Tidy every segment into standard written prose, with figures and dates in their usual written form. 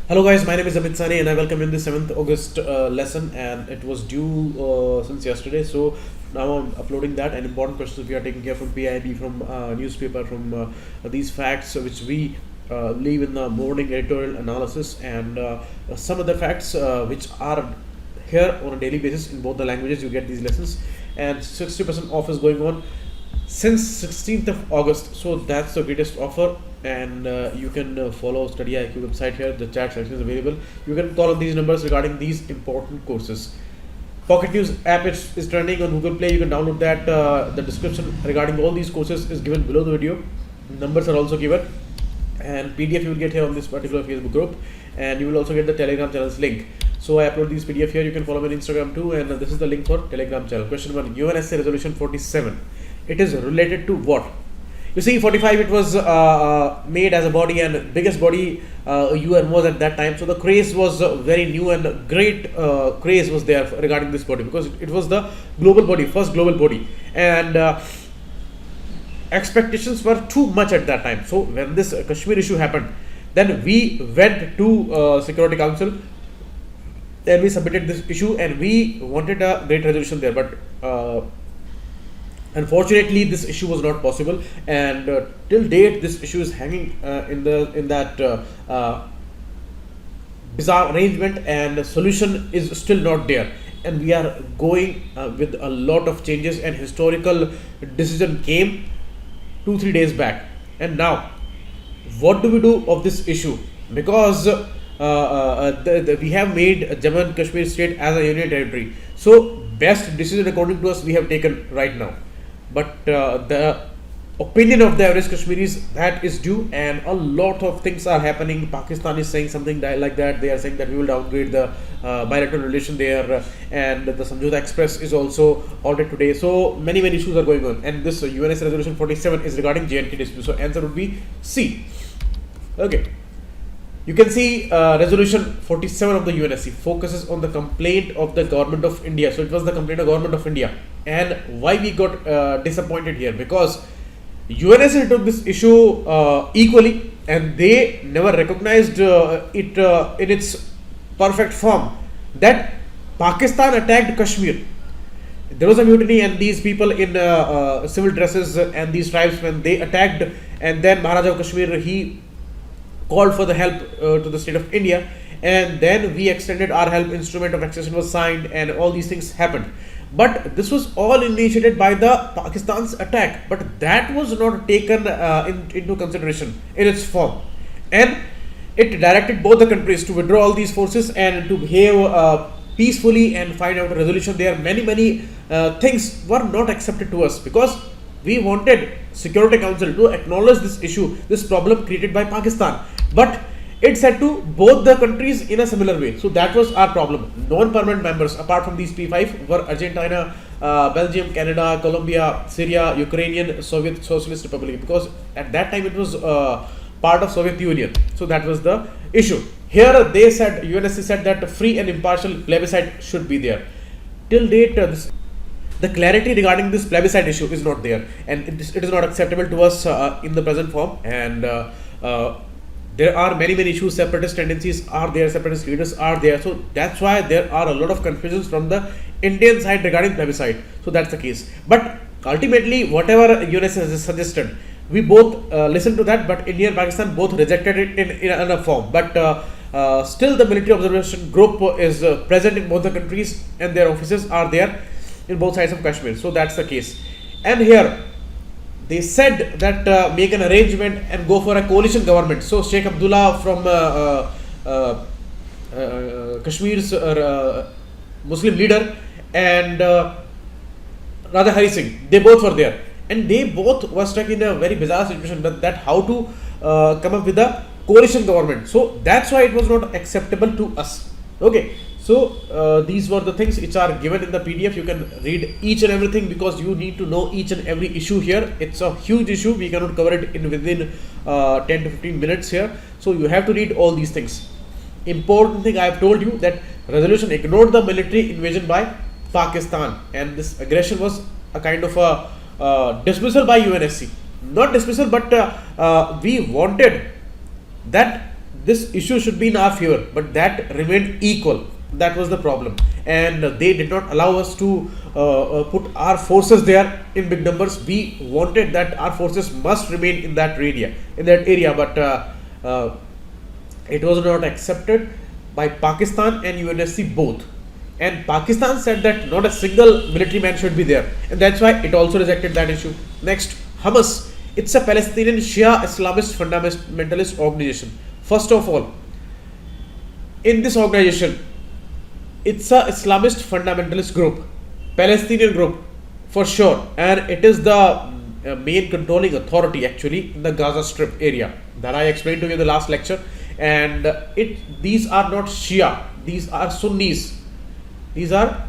Hello guys, my name is Amit Sani and I welcome you in the 7th August lesson, and it was due since yesterday, so now I'm uploading that. And important questions we are taking care from PIB, from newspaper, from these facts which we leave in the morning editorial analysis, and some other facts which are here on a daily basis in both the languages. You get these lessons, and 60% off is going on since 16th of August, so that's the greatest offer. And you can follow StudyIQ website here. The chat section is available. You can call on these numbers regarding these important courses. Pocket News app is trending on Google Play. You can download that. The description regarding all these courses is given below the video. Numbers are also given, and PDF you will get here on this particular Facebook group, and you will also get the Telegram channel's link. So I upload these PDF here. You can follow me on Instagram too, and this is the link for Telegram channel. Question 1: UNSC Resolution 47. It is related to what? You see, 45 it was made as a body, and biggest body UN was at that time. So the craze was very new, and great craze was there regarding this body, because it was the global body, first global body, and expectations were too much at that time. So when this Kashmir issue happened, then we went to Security Council and we submitted this issue, and we wanted a great resolution there, but unfortunately, this issue was not possible, and till date, this issue is hanging in that bizarre arrangement, and the solution is still not there. And we are going with a lot of changes, and historical decision came 2-3 days back. And now, what do we do of this issue? Because we have made Jammu and Kashmir state as a union territory. So, best decision according to us we have taken right now. But the opinion of the average Kashmiris, that is due, and a lot of things are happening. Pakistan is saying something like that. They are saying that we will downgrade the bilateral relation there, and the Samjhauta Express is also halted today. So many issues are going on, and this UNSC Resolution 47 is regarding J&K dispute. So answer would be C. Okay. You can see resolution 47 of the UNSC focuses on the complaint of the government of India. So it was the complaint of government of India. And why we got disappointed here? Because UNSC took this issue equally, and they never recognized it in its perfect form, that Pakistan attacked Kashmir. There was a mutiny, and these people in civil dresses and these tribesmen, they attacked, and then Maharaja of Kashmir, he called for the help to the state of India, and then we extended our help. Instrument of accession was signed, and all these things happened. But this was all initiated by the Pakistan's attack, but that was not taken into consideration in its form, and it directed both the countries to withdraw all these forces and to behave peacefully and find out a resolution there. Many things were not accepted to us, because we wanted Security Council to acknowledge this issue, this problem created by Pakistan, but it said to both the countries in a similar way. So that was our problem. Non-permanent members apart from these P5 were Argentina, Belgium, Canada, Colombia, Syria, Ukrainian, Soviet Socialist Republic, because at that time it was part of Soviet Union. So that was the issue. Here they said, UNSC said that free and impartial plebiscite should be there. Till date, the clarity regarding this plebiscite issue is not there, and it is not acceptable to us in the present form. And there are many issues. Separatist tendencies are there, separatist leaders are there, so that's why there are a lot of confusions from the Indian side regarding plebiscite. So that's the case. But ultimately, whatever UNSC has suggested, we both listened to that, but India and Pakistan both rejected it in a form. But still the military observation group is present in both the countries, and their offices are there in both sides of Kashmir. So that's the case. And here they said that make an arrangement and go for a coalition government. So Sheikh Abdullah from Kashmir's Muslim leader, and Radha Hari Singh, they both were there, and they both were stuck in a very bizarre situation, that how to come up with a coalition government. So that's why it was not acceptable to us. Okay. So these were the things which are given in the PDF. You can read each and everything, because you need to know each and every issue here. It's a huge issue. We cannot cover it in within 10 to 15 minutes here. So you have to read all these things. Important thing, I have told you that resolution ignored the military invasion by Pakistan, and this aggression was a kind of a dismissal by UNSC. Not dismissal, but we wanted that this issue should be in our favor, but that remained equal. That was the problem, and they did not allow us to put our forces there in big numbers. We wanted that our forces must remain in that area, but it was not accepted by Pakistan and UNSC both. And Pakistan said that not a single military man should be there, and that's why it also rejected that issue. Next, Hamas. It's a Palestinian Shia Islamist fundamentalist organization. First of all, in this organization, it's a Islamist fundamentalist group, Palestinian group for sure, and it is the main controlling authority actually in the Gaza Strip area that I explained to you in the last lecture. And these are not Shia, these are Sunnis, these are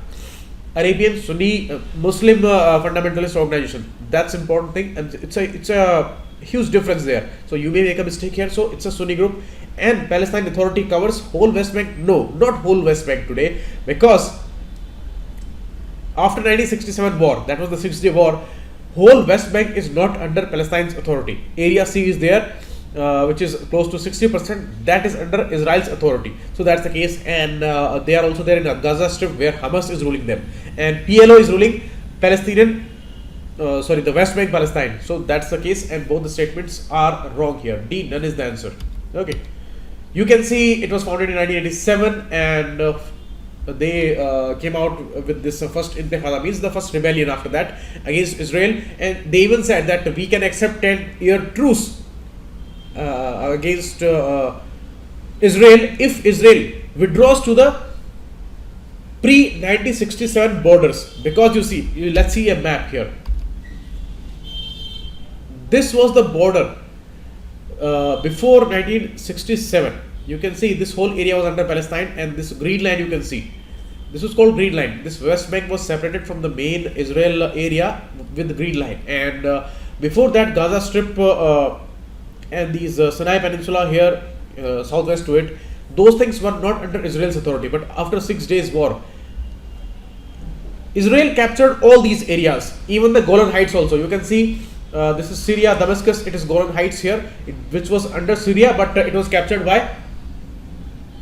Arabian Sunni Muslim fundamentalist organization. That's important thing, and it's a huge difference there. So you may make a mistake here. So it's a Sunni group, and Palestine Authority covers whole West Bank. No, not whole West Bank today, because after 1967 war, that was the 6-day war, whole West Bank is not under Palestine's authority. Area C is there, which is close to 60%, that is under Israel's authority. So that's the case, and they are also there in a Gaza Strip where Hamas is ruling them, and PLO is ruling the West Bank Palestine. So that's the case, and both the statements are wrong here. D, none is the answer. Okay, you can see it was founded in 1987, and they came out with this first intifada, means the first rebellion after that against Israel, and they even said that we can accept 10-year truce against Israel if Israel withdraws to the pre-1967 borders. Because you see, let's see a map here. This was the border before 1967. You can see this whole area was under Palestine, and this green line you can see, this was called green line. This West Bank was separated from the main Israel area with the green line, and before that Gaza Strip and these Sinai Peninsula here southwest to it, those things were not under Israel's authority. But after 6 days war, Israel captured all these areas, even the Golan Heights also. You can see this is Syria, Damascus, it is Golan Heights here, which was under Syria, but it was captured by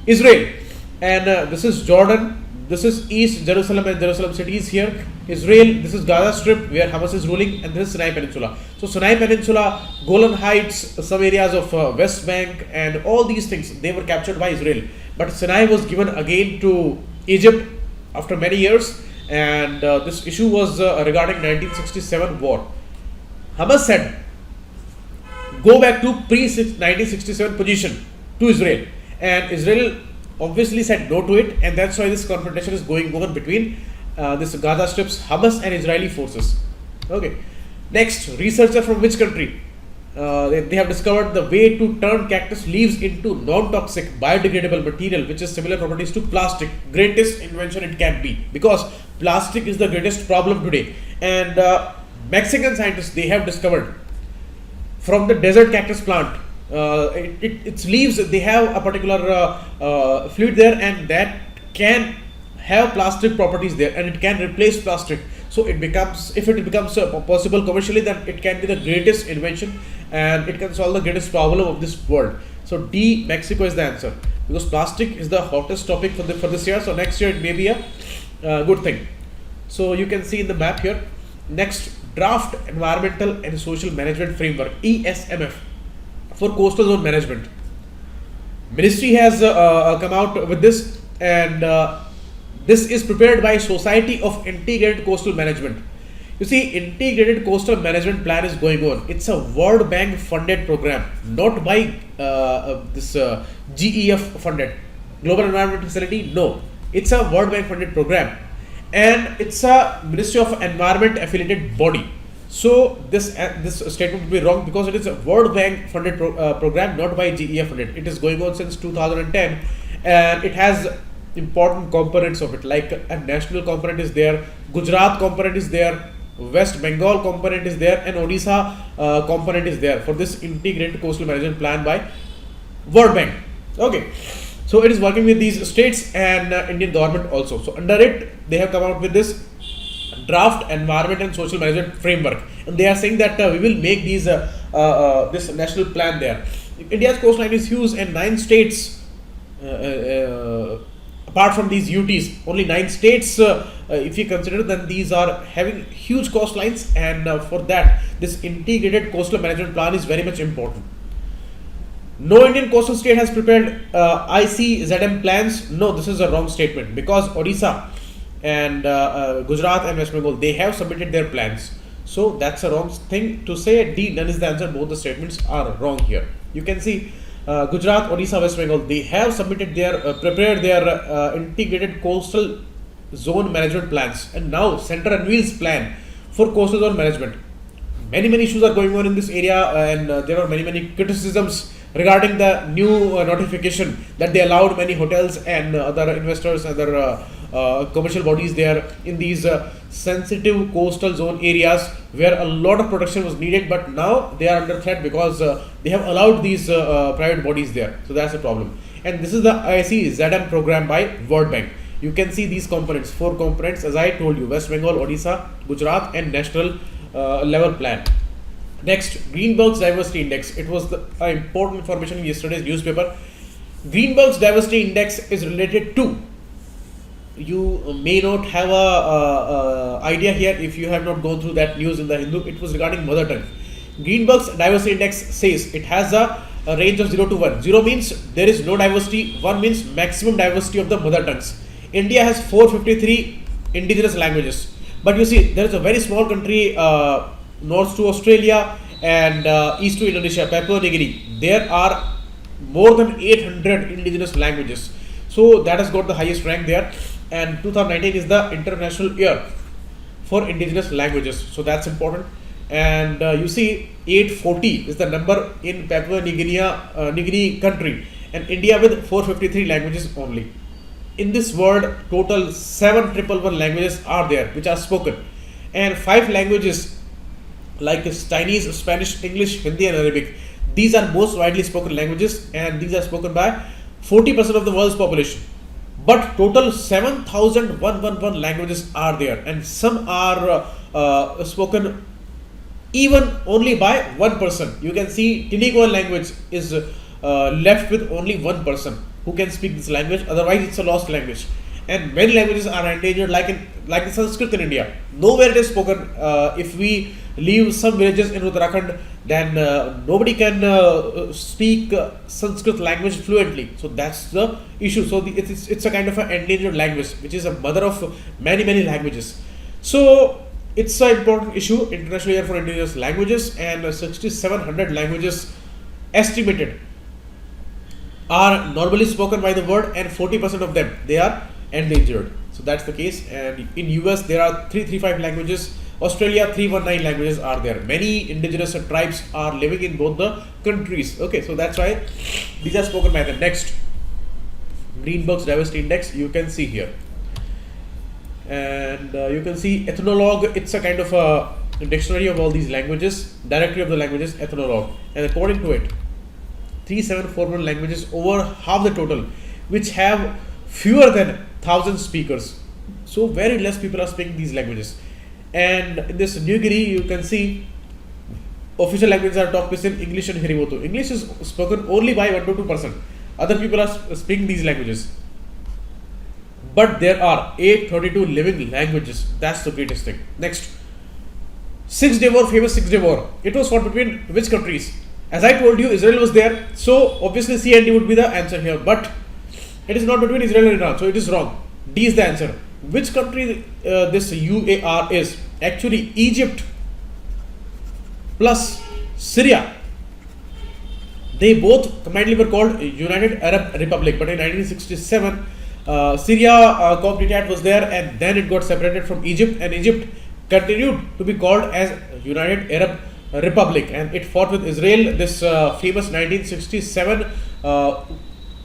Israel. And this is Jordan, this is East Jerusalem and Jerusalem cities here, Israel, this is Gaza Strip where Hamas is ruling, and this is Sinai Peninsula. So Sinai Peninsula, Golan Heights, some areas of West Bank, and all these things, they were captured by Israel. But Sinai was given again to Egypt after many years, and this issue was regarding 1967 war. Hamas said, go back to pre-1967 position to Israel, and Israel obviously said no to it, and that's why this confrontation is going on between this Gaza Strip's Hamas and Israeli forces. Okay. Next, researcher from which country? They have discovered the way to turn cactus leaves into non-toxic biodegradable material which has similar properties to plastic. Greatest invention it can be, because plastic is the greatest problem today, and Mexican scientists, they have discovered from the desert cactus plant, its leaves, they have a particular fluid there, and that can have plastic properties there, and it can replace plastic. So it becomes, if it becomes possible commercially, then it can be the greatest invention, and it can solve the greatest problem of this world. So D, Mexico is the answer, because plastic is the hottest topic for this year. So next year it may be a good thing. So you can see in the map here. Next, Draft Environmental and Social Management Framework, ESMF, for coastal zone management. Ministry has come out with this, and this is prepared by Society of Integrated Coastal Management. You see, Integrated Coastal Management Plan is going on. It's a World Bank funded program, not by this GEF funded, Global Environment Facility. No, it's a World Bank funded program, and it's a Ministry of Environment affiliated body. So this statement will be wrong, because it is a World Bank funded program, not by GEF funded. It is going on since 2010, and it has important components of it, like a national component is there, Gujarat component is there, West Bengal component is there, and Odisha component is there for this integrated coastal management plan by World Bank. Okay, so it is working with these states and Indian government also. So under it, they have come out with this Draft Environment and Social Management Framework, and they are saying that we will make these this national plan there. India's coastline is huge, and 9 states, apart from these UTs, only 9 states, if you consider, then these are having huge coastlines, and for that, this integrated coastal management plan is very much important. No Indian coastal state has prepared ICZM plans. No, this is a wrong statement, because Odisha and Gujarat and West Bengal, they have submitted their plans. So that's a wrong thing to say. D, none is the answer. Both the statements are wrong here. You can see Gujarat, Odisha, West Bengal, they have submitted their prepared their integrated coastal zone management plans, and now center unveils plan for coastal zone management. Many issues are going on in this area, and there are many criticisms regarding the new notification that they allowed many hotels and other investors, other commercial bodies there in these sensitive coastal zone areas where a lot of protection was needed, but now they are under threat because they have allowed these private bodies there. So that's a problem. And this is the ICZM program by World Bank. You can see these components, 4 components, as I told you: West Bengal, Odisha, Gujarat, and national level plan. Next, Greenberg's Diversity Index. It was the important information in yesterday's newspaper. Greenberg's Diversity Index is related to, you may not have a idea here if you have not gone through that news in the Hindu. It was regarding mother tongue. Greenberg's Diversity Index says it has a range of 0 to 1. 0 means there is no diversity, 1 means maximum diversity of the mother tongues. India has 453 indigenous languages, but you see there is a very small country, north to Australia and east to Indonesia, Papua New Guinea. There are more than 800 indigenous languages. So that has got the highest rank there, and 2019 is the international year for indigenous languages. So that's important. And you see 840 is the number in Papua New Guinea country, and India with 453 languages only. In this world, total 7,111 languages are there which are spoken, and 5 languages like Chinese, Spanish, English, Hindi and Arabic. These are most widely spoken languages, and these are spoken by 40% of the world's population. But total 7,111 languages are there, and some are spoken even only by 1 person. You can see Tinigoan language is left with only 1 person who can speak this language, otherwise it's a lost language. And many languages are endangered, like the Sanskrit in India. Nowhere it is spoken. If we leave some villages in Uttarakhand, then nobody can speak Sanskrit language fluently. So that's the issue. So it's a kind of an endangered language, which is a mother of many languages. So it's an important issue, International Year for Indigenous Languages, and 6,700 languages estimated are normally spoken by the world, and 40% of them, they are endangered. So that's the case. And in US there are 335 languages, Australia 319 languages are there. Many indigenous tribes are living in both the countries. Okay, so that's why these are spoken by them. Next, Greenberg's Diversity Index, you can see here, and you can see ethnologue. It's a kind of a dictionary of all these languages, directory of the languages, ethnologue, and according to it, 3741 languages, over half the total, which have fewer than 1,000 speakers. So very less people are speaking these languages. And in this New Guinea, you can see official languages are talked in English and Herimoto. English is spoken only by 1 to 2%. Other people are speaking these languages. But there are 832 living languages. That's the greatest thing. Next, 6-day war, famous 6-day war. It was fought between which countries? As I told you, Israel was there. So obviously C and D would be the answer here. But it is not between Israel and Iran. So it is wrong. D is the answer. Which country this UAR is? Actually, Egypt plus Syria. They both combinedly were called United Arab Republic. But in 1967, Syria co-opted was there, and then it got separated from Egypt, and Egypt continued to be called as United Arab Republic, and it fought with Israel this famous 1967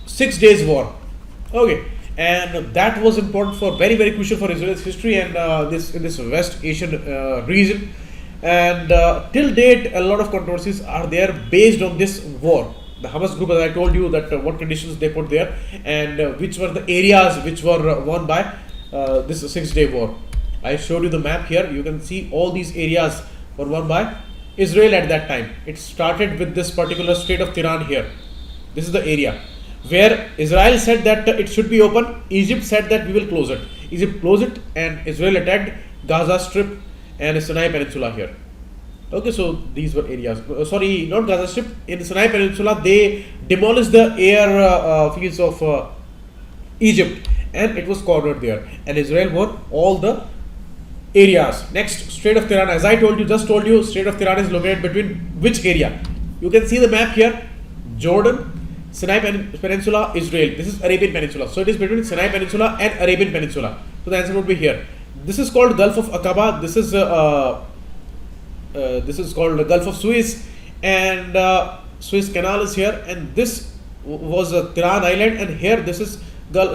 6 days war. Okay, and that was important for very crucial for Israel's history and this in this West Asian region. And till date, a lot of controversies are there based on this war. The Hamas group, as I told you, that what conditions they put there, and which were the areas which were won by this 6-day war. I showed you the map here. You can see all these areas were won by Israel at that time. It started with this particular state of Tehran here. This is the area where Israel said that it should be open. Egypt said that we will close it. Egypt closed it and Israel attacked Gaza Strip and Sinai Peninsula here. Okay, so these were areas. Sorry, not Gaza Strip. In Sinai Peninsula, they demolished the air fields of Egypt, and it was cornered there. And Israel won all the areas. Next, Strait of Tehran. As I just told you, Strait of Tehran is located between which area? You can see the map here. Jordan, Sinai Peninsula, Israel. This is Arabian Peninsula. So it is between Sinai Peninsula and Arabian Peninsula. So the answer would be here. This is called Gulf of Aqaba. This is called the Gulf of Suez, and Suez Canal is here. And this was Tehran Island, and here this is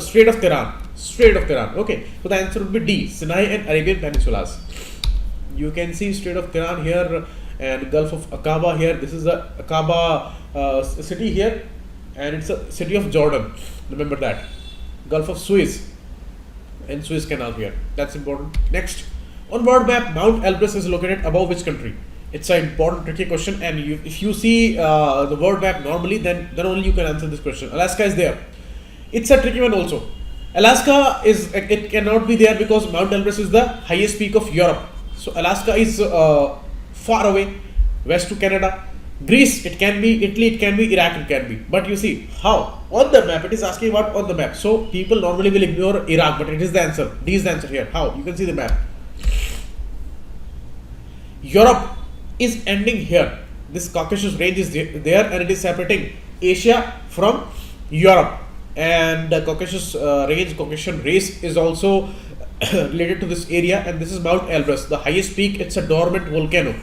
Strait of Tehran. Strait of Tehran. Okay. So the answer would be D. Sinai and Arabian Peninsulas. You can see Strait of Tehran here and Gulf of Aqaba here. This is the Aqaba city here, and it's a city of Jordan. Remember that. Gulf of Suez and Suez Canal here. That's important. Next, on world map, Mount Elbrus is located above which country? It's an important, tricky question, and if you see the world map normally, then only you can answer this question. Alaska is there. It's a tricky one also. Alaska it cannot be there because Mount Elbrus is the highest peak of Europe. So Alaska is far away, west to Canada. Greece, it can be. Italy, it can be. Iraq, it can be. But you see, how? On the map, it is asking about on the map. So people normally will ignore Iraq, but it is the answer. D is the answer here. How? You can see the map. Europe is ending here. This Caucasus range is there, and it is separating Asia from Europe. And the Caucasus range, Caucasian race is also related to this area. And this is Mount Elbrus, the highest peak. It's a dormant volcano.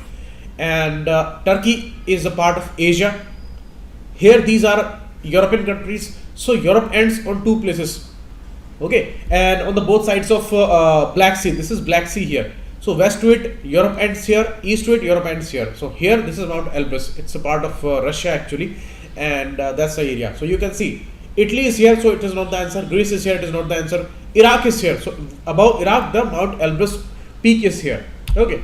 And Turkey is a part of Asia. Here these are European countries. So Europe ends on two places. Okay, and on the both sides of Black Sea. This is Black Sea here. So west to it, Europe ends here. East to it, Europe ends here. So here, this is Mount Elbrus. It's a part of Russia actually, and that's the area. So you can see Italy is here, so it is not the answer. Greece is here, it is not the answer. Iraq is here. So above Iraq, the Mount Elbrus peak is here. Okay.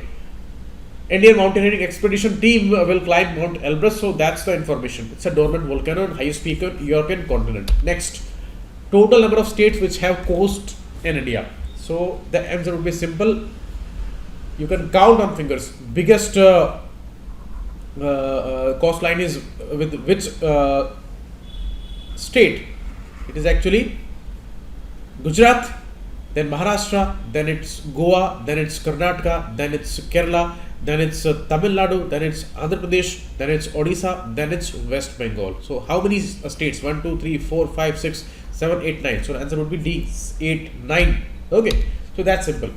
Indian mountaineering expedition team will climb Mount Elbrus. So that's the information. It's a dormant volcano and highest peak on European continent. Next, total number of states which have coast in India. So the answer would be simple. You can count on fingers. Biggest coastline is with which state? It is actually Gujarat, then Maharashtra, then it's Goa, then it's Karnataka, then it's Kerala, then it's Tamil Nadu, then it's Andhra Pradesh, then it's Odisha, then it's West Bengal. So how many states? 1, 2, 3, 4, 5, 6, 7, 8, 9. So the answer would be D, 8, 9. Okay, so that's simple.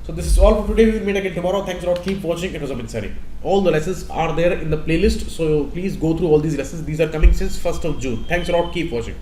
So this is all for today. We will meet again tomorrow. Thanks a lot. Keep watching. It was Amit Sari. All the lessons are there in the playlist. So please go through all these lessons. These are coming since 1st of June. Thanks a lot. Keep watching.